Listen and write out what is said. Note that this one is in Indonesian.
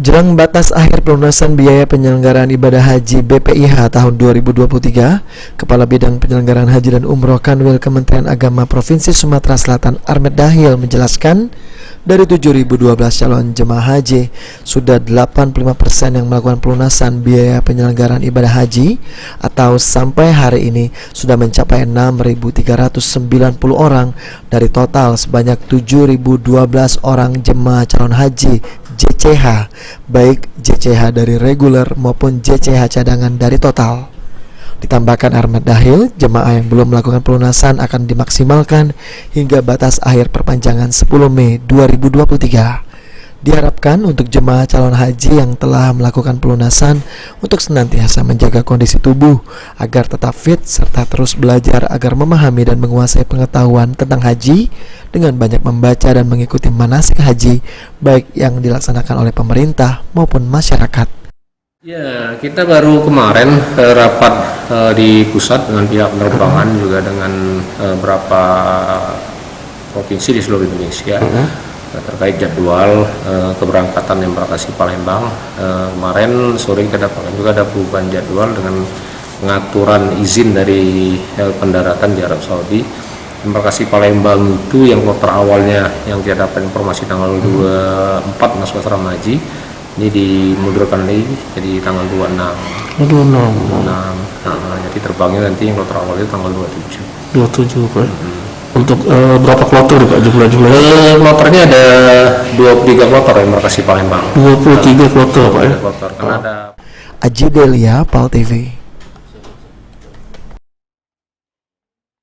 Jelang batas akhir pelunasan biaya penyelenggaraan ibadah haji BPIH tahun 2023, Kepala Bidang Penyelenggaraan Haji dan Umroh Kanwil Kementerian Agama Provinsi Sumatera Selatan Armed Dahil menjelaskan, dari 7.012 calon jemaah haji, sudah 85% yang melakukan pelunasan biaya penyelenggaraan ibadah haji, atau sampai hari ini sudah mencapai 6.390 orang dari total sebanyak 7.012 orang jemaah calon haji JCH, baik JCH dari reguler maupun JCH cadangan dari total. Ditambahkan Armed Dahil, jemaah yang belum melakukan pelunasan akan dimaksimalkan hingga batas akhir perpanjangan 10 Mei 2023. Diharapkan untuk jemaah calon haji yang telah melakukan pelunasan untuk senantiasa menjaga kondisi tubuh agar tetap fit serta terus belajar agar memahami dan menguasai pengetahuan tentang haji dengan banyak membaca dan mengikuti manasik haji baik yang dilaksanakan oleh pemerintah maupun masyarakat. Ya, kita baru kemarin rapat di pusat dengan pihak penerbangan juga dengan beberapa provinsi di seluruh Indonesia terkait jadwal keberangkatan embarkasi Palembang. Kemarin sore kita dapatkan juga ada perubahan jadwal dengan pengaturan izin dari pendaratan di Arab Saudi. Embarkasi Palembang itu yang kloter awalnya yang kita dapat informasi tanggal 24 masuk asrama haji, ini dimundurkan lagi jadi tanggal 26. Jadi terbangnya nanti yang kloter awal itu tanggal 27 Pak. Untuk berapa kloter Pak jumlah-jumlahnya? Kloternya ada 23 kloter embarkasi Palembang. 23 kloter Pak ya? Kloter, karena ada Aji Delia, PAL TV.